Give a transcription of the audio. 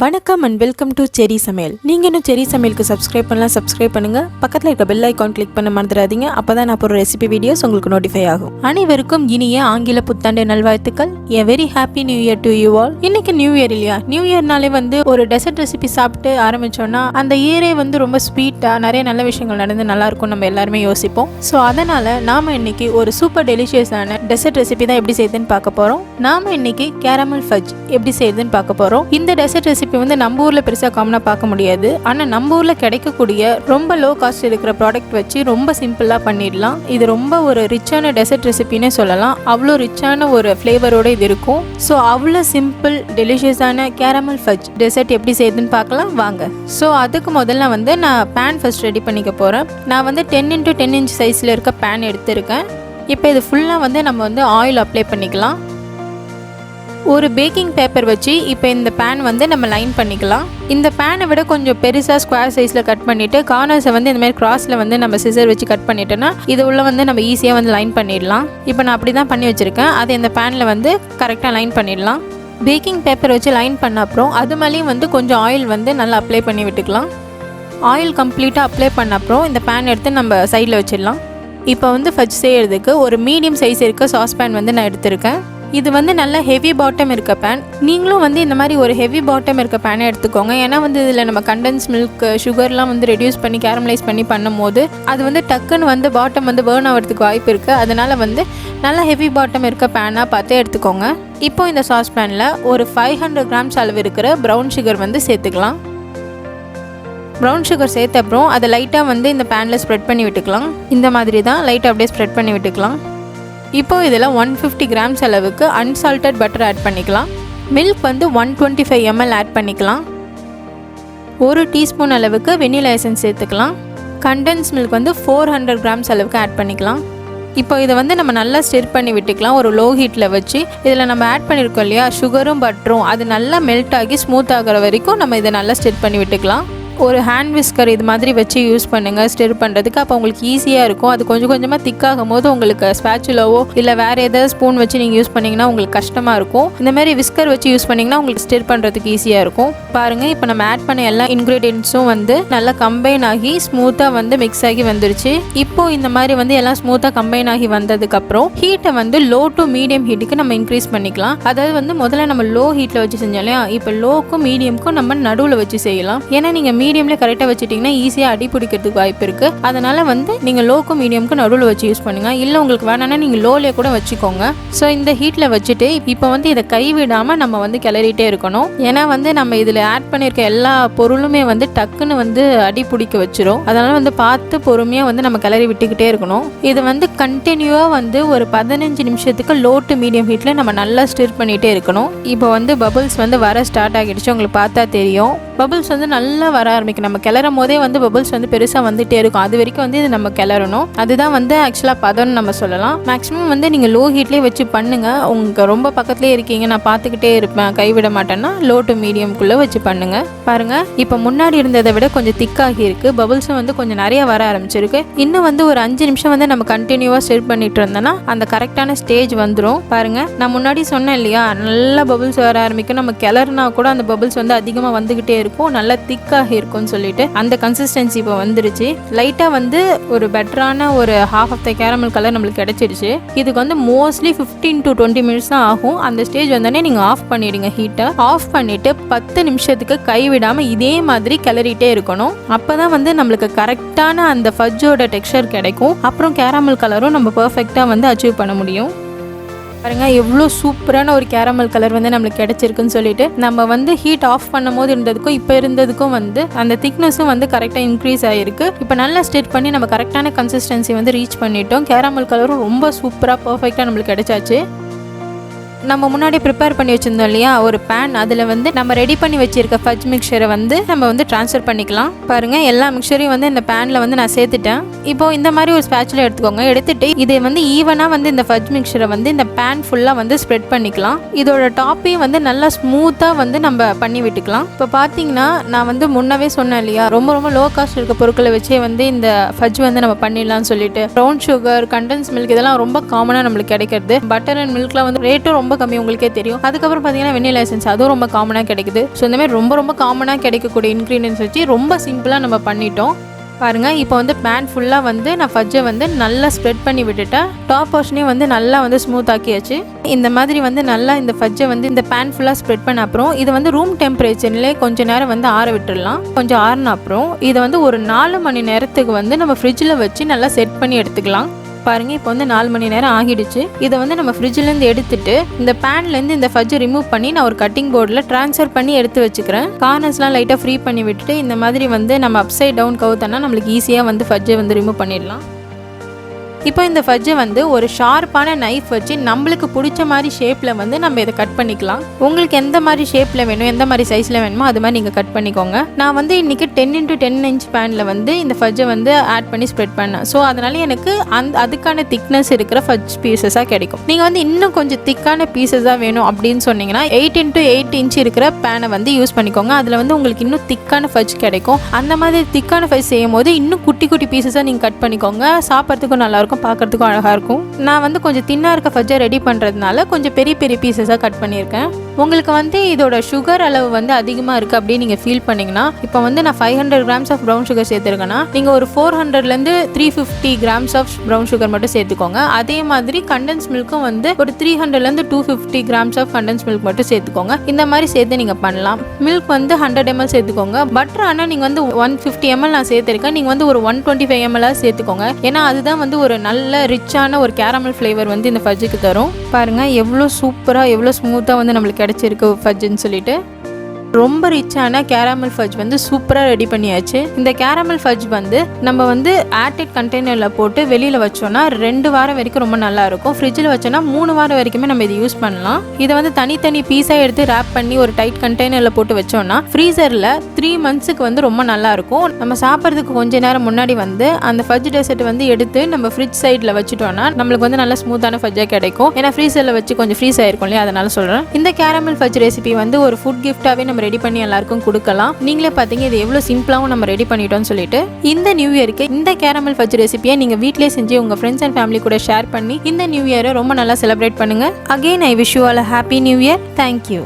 வணக்கம் and welcome to செரி சமையல். நீங்கள் இன்னும் செரி சமையலுக்கு சப்ஸ்கிரைப் பண்ணுங்கள். பக்கத்தில் இருக்க பெல் ஐக்கான் கிளிக் பண்ண மறந்துடாதீங்க. அப்போ தான் நான் போகிற ரெசிபி வீடியோஸ் உங்களுக்கு நோட்டிஃபை ஆகும். அனைவருக்கும் இனிய ஆங்கில புத்தாண்டு நல்வாழ்த்துக்கள். A very happy new year to you all. இன்னைக்கு நியூ இயர் இல்லையா? நியூ இயர்னாலே ஒரு டெசர்ட் ரெசிபி சாப்பிட்டு ஆரம்பித்தோன்னா அந்த இயரே ரொம்ப ஸ்வீட்டாக நிறைய நல்ல விஷயங்கள் நடந்து நல்லாயிருக்கும் நம்ம எல்லாருமே யோசிப்போம். ஸோ அதனால் நாம் இன்னைக்கு ஒரு சூப்பர் டெலிஷியஸான டெசர்ட் ரெசிபி தான் எப்படி செய்யுதுன்னு பார்க்க போகிறோம். நாம் இன்னைக்கு கேரமல் ஃபட்ஜ் எப்படி செய்யுதுன்னு பார்க்க போகிறோம். இந்த டெசர்ட் ரெசிபி நம்ம ஊர்ல பெருசா காமனா பார்க்க முடியாது. ஆனா நம்ம ஊர்ல கிடைக்கக்கூடிய ரொம்ப லோ காஸ்ட் இருக்கிற ப்ராடக்ட் வச்சு ரொம்ப சிம்பிளா பண்ணிடலாம். இது ரொம்ப ஒரு ரிச்சான டெசர்ட் ரெசிபினே சொல்லலாம். அவ்வளோ ரிச்சான ஒரு ஃப்ளேவரோட இது இருக்கும். ஸோ அவ்வளோ சிம்பிள் டெலிஷியஸான கேரமல் ஃபட்ஜ் டெசர்ட் எப்படி செய்யுதுன்னு பார்க்கலாம் வாங்க. ஸோ அதுக்கு முதல்ல நான் பேன் ஃபர்ஸ்ட் ரெடி பண்ணிக்க போறேன். நான் 10x10 இன்ச் சைஸ்ல இருக்க பேன் எடுத்திருக்கேன். இப்போ இது ஃபுல்லாக நம்ம ஆயில் அப்ளை பண்ணிக்கலாம். ஒரு பேக்கிங் பேப்பர் வச்சு இப்போ இந்த பேன் நம்ம லைன் பண்ணிக்கலாம். இந்த பேனை விட கொஞ்சம் பெருசாக ஸ்கொயர் சைஸில் கட் பண்ணிவிட்டு கார்னர்ஸை இந்த மாதிரி கிராஸில் நம்ம சிசர் வச்சு கட் பண்ணிட்டோன்னா இது உள்ள நம்ம ஈஸியாக லைன் பண்ணிடலாம். இப்போ நான் அப்படி தான் பண்ணி வச்சுருக்கேன். அதை இந்த பேனில் கரெக்டாக லைன் பண்ணிடலாம். பேக்கிங் பேப்பர் வச்சு லைன் பண்ண அப்புறம் அது மேலேயும் கொஞ்சம் ஆயில் நல்லா அப்ளை பண்ணி விட்டுக்கலாம். ஆயில் கம்ப்ளீட்டாக அப்ளை பண்ண அப்புறம் இந்த பேன் எடுத்து நம்ம சைடில் வச்சிடலாம். இப்போ ஃபட்ஜ் செய்கிறதுக்கு ஒரு மீடியம் சைஸ் இருக்க சாஸ் பேன் நான் எடுத்திருக்கேன். இது நல்ல ஹெவி பாட்டம் இருக்க பேன். நீங்களும் இந்த மாதிரி ஒரு ஹெவி பாட்டம் இருக்க பேனை எடுத்துக்கோங்க. ஏன்னா இதில் நம்ம கண்டென்ஸ் மில்க் சுகர்லாம் ரெடியூஸ் பண்ணி கேரமலைஸ் பண்ணி பண்ணும் போது அது டக்குன்னு பாட்டம் பேர்ன் ஆகிறதுக்கு வாய்ப்பு இருக்குது. அதனால் நல்ல ஹெவி பாட்டம் இருக்க பேனாக பார்த்து எடுத்துக்கோங்க. இப்போ இந்த சாஸ் பேனில் ஒரு 500 கிராம்ஸ் அளவு இருக்கிற ப்ரௌன் சுகர் சேர்த்துக்கலாம். ப்ரௌன் சுகர் சேர்த்த அப்புறம் அதை லைட்டாக இந்த பேனில் ஸ்ப்ரெட் பண்ணி விட்டுக்கலாம். இந்த மாதிரி தான் லைட்டாக அப்படியே ஸ்ப்ரெட் பண்ணி விட்டுக்கலாம். இப்போ இதில் 150 கிராம்ஸ் அளவுக்கு அன்சால்டட் பட்டர் ஆட் பண்ணிக்கலாம். மில்க் 125 ml ஆட் பண்ணிக்கலாம். 1 டீஸ்பூன் அளவுக்கு வெனிலா எசன்ஸ் சேர்த்துக்கலாம். கண்டென்ஸ் மில்க் 400 கிராம்ஸ் அளவுக்கு ஆட் பண்ணிக்கலாம். இப்போ இதை நம்ம நல்லா ஸ்டிர் பண்ணி விட்டுக்கலாம். ஒரு லோ ஹீட்டில் வச்சு இதில் நம்ம ஆட் பண்ணியிருக்கோம் இல்லையா சுகரும் பட்டரும், அது நல்லா மெல்ட் ஆகி ஸ்மூத் ஆகிற வரைக்கும் நம்ம இதை நல்லா ஸ்டிர் பண்ணி விட்டுக்கலாம். ஒரு ஹேண்ட் விஸ்கர் இது மாதிரி வச்சு யூஸ் பண்ணுங்கள் ஸ்டிர் பண்ணுறதுக்கு. அப்போ உங்களுக்கு ஈஸியாக இருக்கும். அது கொஞ்சம் கொஞ்சமாக திக்காகும் போது உங்களுக்கு ஸ்பேச்சுலாவோ இல்லை வேறு ஏதாவது ஸ்பூன் வச்சு நீங்கள் யூஸ் பண்ணிங்கன்னா உங்களுக்கு கஷ்டமாக இருக்கும். இந்த மாதிரி விஸ்கர் வச்சு யூஸ் பண்ணிங்கன்னா உங்களுக்கு ஸ்டிர் பண்ணுறதுக்கு ஈஸியாக இருக்கும். பாருங்கள், இப்போ நம்ம ஆட் பண்ண எல்லா இன்க்ரீடியன்ட்ஸும் நல்லா கம்பைன் ஆகி ஸ்மூத்தாக மிக்ஸ் ஆகி வந்துருச்சு. இப்போ இந்த மாதிரி எல்லாம் ஸ்மூத்தாக கம்பைன் ஆகி வந்ததுக்கப்புறம் ஹீட்டை லோ டு மீடியம் ஹீட்டுக்கு நம்ம இன்க்ரீஸ் பண்ணிக்கலாம். அதாவது முதல்ல நம்ம லோ ஹீட்டில் வச்சு செஞ்சோம் இல்லையா, இப்போ லோக்கும் மீடியமுக்கும் நம்ம நடுவில் வச்சு செய்யலாம். ஏன்னா நீங்கள் மீடியம்ல கரெக்டாக வச்சுட்டிங்கன்னா ஈஸியாக அடி பிடிக்கிறதுக்கு வாய்ப்பு இருக்குது. அதனால் நீங்கள் லோக்கும் மீடியமுக்கும் நடுவில் வச்சு யூஸ் பண்ணுங்கள். இல்லை உங்களுக்கு வேணான்னா நீங்கள் லோலே கூட வச்சுக்கோங்க. ஸோ இந்த ஹீட்டில் வச்சுட்டு இப்போ இதை கைவிடாமல் நம்ம கிளறிட்டே இருக்கணும். ஏன்னா நம்ம இதில் ஆட் பண்ணியிருக்க எல்லா பொருளுமே டக்குன்னு அடி பிடிக்க வச்சிரும். அதனால் பார்த்து பொறுமையாக நம்ம கிளறி விட்டுக்கிட்டே இருக்கணும். இது கண்டினியூவாக ஒரு 15 நிமிஷத்துக்கு லோ டு மீடியம் ஹீட்டில் நம்ம நல்லா ஸ்டிர் பண்ணிகிட்டே இருக்கணும். இப்போ பபிள்ஸ் வர ஸ்டார்ட் ஆகிடுச்சு. உங்களுக்கு பார்த்தா தெரியும் பபிள்ஸ் நல்லா வர ஆரம்பிக்கும். நம்ம கிளறும் போதே பபிள்ஸ் பெருசாக வந்துட்டே இருக்கும். அது வரைக்கும் இது நம்ம கிளறணும். அதுதான் ஆக்சுவலாக பதம்னு நம்ம சொல்லலாம். மேக்ஸிமம் நீங்கள் லோ ஹீட்லேயே வச்சு பண்ணுங்க. உங்களுக்கு ரொம்ப பக்கத்துலேயே இருக்கீங்க, நான் பார்த்துக்கிட்டே இருப்பேன் கைவிட மாட்டேன்னா லோ டு மீடியம்குள்ளே வச்சு பண்ணுங்க. பாருங்க, இப்போ முன்னாடி இருந்ததை விட கொஞ்சம் திக்காகி இருக்கு. பபிள்ஸும் கொஞ்சம் நிறைய வர ஆரம்பிச்சிருக்கு. இன்னும் ஒரு 5 நிமிஷம் நம்ம கண்டினியூவாக ஸ்டிர் பண்ணிட்டு இருந்தோம்னா அந்த கரெக்டான ஸ்டேஜ் வந்துடும். பாருங்க, நான் முன்னாடி சொன்னேன் இல்லையா, நல்லா பபிள்ஸ் வர ஆரம்பிக்கும். நம்ம கிளறுனா கூட அந்த பபிள்ஸ் அதிகமாக வந்துகிட்டே இருக்கும், நல்லா திக்காக இருக்கும்னு சொல்லிட்டு அந்த கன்சிஸ்டன்சி இப்போ வந்துருச்சு. லைட்டாக ஒரு பெட்டரான ஒரு half of the caramel colour நம்மளுக்கு கிடைச்சிருச்சு. இதுக்கு மோஸ்ட்லி 15 to 20 மினிட்ஸ் தான் ஆகும். அந்த ஸ்டேஜ் வந்தோடனே நீங்கள் ஆஃப் பண்ணிடுங்க. ஹீட்டை ஆஃப் பண்ணிட்டு 10 நிமிஷத்துக்கு கைவிடாமல் இதே மாதிரி கிளறிட்டே இருக்கணும். அப்போ தான் நம்மளுக்கு கரெக்டான அந்த ஃபட்ஜோட டெக்ஸ்சர் கிடைக்கும். அப்புறம் கேரமல் கலரும் நம்ம பர்ஃபெக்டாக அச்சீவ் பண்ண முடியும். பாருங்க, எவ்வளோ சூப்பரான ஒரு கேரமல் கலர் நம்மளுக்கு கிடைச்சிருக்குன்னு சொல்லிட்டு நம்ம ஹீட் ஆஃப் பண்ணும் போது இருந்ததுக்கும் இப்போ இருந்ததுக்கும் அந்த திக்னஸும் கரெக்டாக இன்க்ரீஸ் ஆகிருக்கு. இப்போ நல்லா ஸ்டிர் பண்ணி நம்ம கரெக்டான கன்சிஸ்டன்சி ரீச் பண்ணிட்டோம். கேரமல் கலரும் ரொம்ப சூப்பராக பர்ஃபெக்டாக நம்மளுக்கு கிடைச்சாச்சு. நம்ம முன்னாடி ப்ரிப்பேர் பண்ணி வச்சுருந்தோம் இல்லையா ஒரு பேன், அதில் நம்ம ரெடி பண்ணி வச்சுருக்க ஃபட்ஜ் மிக்சரை நம்ம ட்ரான்ஸ்ஃபர் பண்ணிக்கலாம். பாருங்கள், எல்லா மிக்சரையும் இந்த பேனில் நான் சேர்த்துட்டேன். இப்போ இந்த மாதிரி ஒரு ஸ்பேச்சுலா எடுத்துக்கோங்க. எடுத்துட்டு இதை ஈவனாக இந்த ஃபட்ஜ் மிக்சரை இந்த பேன் ஃபுல்லாக ஸ்ப்ரெட் பண்ணிக்கலாம். இதோட டாப்பையும் நல்லா ஸ்மூத்தாக நம்ம பண்ணி விட்டுக்கலாம். இப்போ பார்த்தீங்கன்னா நான் முன்னவே சொன்னேன் இல்லையா, ரொம்ப ரொம்ப லோ காஸ்ட் இருக்க பொருட்களை வச்சே இந்த ஃபட்ஜ் நம்ம பண்ணிடலாம்னு சொல்லிட்டு. ப்ரௌன் சுகர், கண்டென்ஸ் மில்க் இதெல்லாம் ரொம்ப காமனாக நம்மளுக்கு கிடைக்கிறது. பட்டர் அண்ட் மில்க்லாம் ரேட்டும் ரொம்ப ரொம்ப கம்மி, உங்களுக்கே தெரியும். அதுக்கப்புறம் பார்த்தீங்கன்னா வெண்ணிலா எசன்ஸ், அதுவும் ரொம்ப காமனாக கிடைக்குது. ஸோ இந்த மாதிரி ரொம்ப ரொம்ப காமனாக கிடைக்கக்கூடிய இன்க்ரீடியன்ஸ் வச்சு ரொம்ப சிம்பிளாக நம்ம பண்ணிட்டோம். பாருங்கள், இப்போ வந்து பேன் ஃபுல்லாக வந்து நான் ஃபட்ஜை வந்து நல்லா ஸ்ப்ரெட் பண்ணி விட்டுட்டேன். டாப் போர்ஷனையும் வந்து நல்லா வந்து ஸ்மூத் ஆக்கியாச்சு. இந்த மாதிரி வந்து நல்லா இந்த ஃபட்ஜை வந்து இந்த பேன் ஃபுல்லாக ஸ்ப்ரெட் பண்ண அப்புறம் இது வந்து ரூம் டெம்பரேச்சர்லேயே கொஞ்சம் நேரம் வந்து ஆற விட்டுடலாம். கொஞ்சம் ஆறின அப்புறம் இதை வந்து ஒரு 4 மணி நேரத்துக்கு வந்து நம்ம ஃப்ரிட்ஜில் வச்சு நல்லா செட் பண்ணி எடுத்துக்கலாம். பாருங்கள், இப்போ வந்து 4 மணி நேரம் ஆகிடுச்சு. இதை வந்து நம்ம ஃப்ரிட்ஜிலேருந்து எடுத்துட்டு இந்த பேன்லேருந்து இந்த ஃபட்ஜை ரிமூவ் பண்ணி நான் ஒரு கட்டிங் போர்டில் ட்ரான்ஸ்ஃபர் பண்ணி எடுத்து வச்சுக்கிறேன். கார்னர்ஸ்லாம் லைட்டாக ஃப்ரீ பண்ணி விட்டுட்டு இந்த மாதிரி வந்து நம்ம அப்சைட் டவுன் கவுத்தோன்னா நம்மளுக்கு ஈஸியாக வந்து ஃபட்ஜை வந்து ரிமூவ் பண்ணிடலாம். இப்போ இந்த ஃபட்ஜை வந்து ஒரு ஷார்ப்பான நைஃப் வச்சு நம்மளுக்கு பிடிச்ச மாதிரி ஷேப்பில் வந்து நம்ம இதை கட் பண்ணிக்கலாம். உங்களுக்கு எந்த மாதிரி ஷேப்பில் வேணும், எந்த மாதிரி சைஸில் வேணுமோ அது மாதிரி நீங்கள் கட் பண்ணிக்கோங்க. நான் வந்து இன்றைக்கி 10x10 இன்ச் பேனில் வந்து இந்த ஃபட்ஜை வந்து ஆட் பண்ணி ஸ்ப்ரெட் பண்ணேன். ஸோ அதனால எனக்கு அதுக்கான திக்னஸ் இருக்கிற ஃபட்ஜ் பீசஸாக கிடைக்கும். நீங்கள் வந்து இன்னும் கொஞ்சம் திக்கான பீசஸாக வேணும் அப்படின்னு சொன்னீங்கன்னா 8x8 இன்ச் இருக்கிற பேனை வந்து யூஸ் பண்ணிக்கோங்க. அதில் வந்து உங்களுக்கு இன்னும் திக்கான ஃபட்ஜ் கிடைக்கும். அந்த மாதிரி திக்கான ஃபட்ஜ் செய்யும் போது இன்னும் குட்டி குட்டி பீசஸாக நீங்கள் கட் பண்ணிக்கோங்க. சாப்பிட்றதுக்கும் நல்லாயிருக்கும், பார்க்கறதுக்கும் அழகாக இருக்கும். நான் வந்து கொஞ்சம் தின்னாக இருக்க ஃபட்ஜை ரெடி பண்ணுறதுனால கொஞ்சம் பெரிய பெரிய பீசஸாக கட் பண்ணியிருக்கேன். உங்களுக்கு வந்து இதோட சுகர் அளவு வந்து அதிகமாக இருக்குது அப்படின்னு நீங்கள் ஃபீல் பண்ணிங்கன்னா, இப்போ வந்து நான் 500 கிராம்ஸ் ஆஃப் ப்ரௌன் சுகர் சேர்த்துருக்கேன்னா நீங்கள் ஒரு 400லேருந்து 350 கிராம்ஸ் ஆஃப் ப்ரௌன் சுகர் மட்டும் சேர்த்துக்கோங்க. அதே மாதிரி கண்டென்ஸ் மில்க்கும் வந்து ஒரு 300லேருந்து 250 கிராம்ஸ் ஆஃப் கண்டென்ஸ் மில்க் மட்டும் சேர்த்துக்கோங்க. இந்த மாதிரி சேர்த்து நீங்கள் பண்ணலாம். மில்க் வந்து 100 ml சேர்த்துக்கோங்க. பட்டர் ஆனால் நீங்கள் வந்து 150 ml நான் சேர்த்துருக்கேன். நீங்கள் வந்து ஒரு 125 ml சேர்த்துக்கோங்க. ஏன்னா அதுதான் வந்து ஒரு நல்ல ரிச்சான ஒரு கேரமல் ஃப்ளேவர் வந்து இந்த ஃபட்ஜுக்கு தரும். பாருங்கள் எவ்வளோ சூப்பராக எவ்வளோ ஸ்மூத்தாக வந்து நம்மளுக்கு கிடைச்சிருக்கு ஃபட்ஜுன்னு சொல்லிட்டு. ரொம்ப ரிச்சான கேரமல் ஃபட்ஜ் வந்து சூப்பராக ரெடி பண்ணியாச்சு. இந்த கேரமல் ஃபட்ஜ் வந்து நம்ம வந்து ஏர்டைட் கண்டெய்னரில் போட்டு வெளியில் வச்சோன்னா 2 வாரம் வரைக்கும் ரொம்ப நல்லா இருக்கும். ஃப்ரிட்ஜில் வச்சோன்னா 3 வாரம் வரைக்குமே நம்ம இதை யூஸ் பண்ணலாம். இதை வந்து தனித்தனி பீஸாக எடுத்து ரேப் பண்ணி ஒரு டைட் கண்டெய்னரில் போட்டு வச்சோன்னா ஃப்ரீசரில் 3 monthsக்கு வந்து ரொம்ப நல்லா இருக்கும். நம்ம சாப்பிட்றதுக்கு கொஞ்ச நேரம் முன்னாடி வந்து அந்த ஃபட்ஜ் டெசர்ட் வந்து எடுத்து நம்ம ஃப்ரிட்ஜ் சைடில் வச்சுட்டோன்னா நம்மளுக்கு வந்து நல்ல ஸ்மூத்தான ஃபட்ஜாக கிடைக்கும். ஏன்னா ஃப்ரீசரில் வச்சு கொஞ்சம் ஃப்ரீஸ் ஆயிருக்கும் இல்லையா, அதனால சொல்கிறேன். இந்த கேரமல் ஃபட்ஜ் ரெசிபி வந்து ஒரு ஃபுட் கிஃப்டாகவே நம்ம ரெடி பண்ணி எல்லாருக்கும் கொடுக்கலாம். நீங்களே பார்த்தீங்க இது எவ்வளோ சிம்பிளாகவும் நம்ம ரெடி பண்ணிட்டோம்னு சொல்லிட்டு. இந்த நியூ இயருக்கு இந்த கேரமல் ஃபட்ஜ் ரெசிபியை நீங்கள் வீட்டிலே செஞ்சு உங்கள் ஃப்ரெண்ட்ஸ் அண்ட் ஃபேமிலி கூட ஷேர் பண்ணி இந்த நியூ இயரை ரொம்ப நல்லா செலிப்ரேட் பண்ணுங்கள். Again I wish you all a happy new year. Thank you.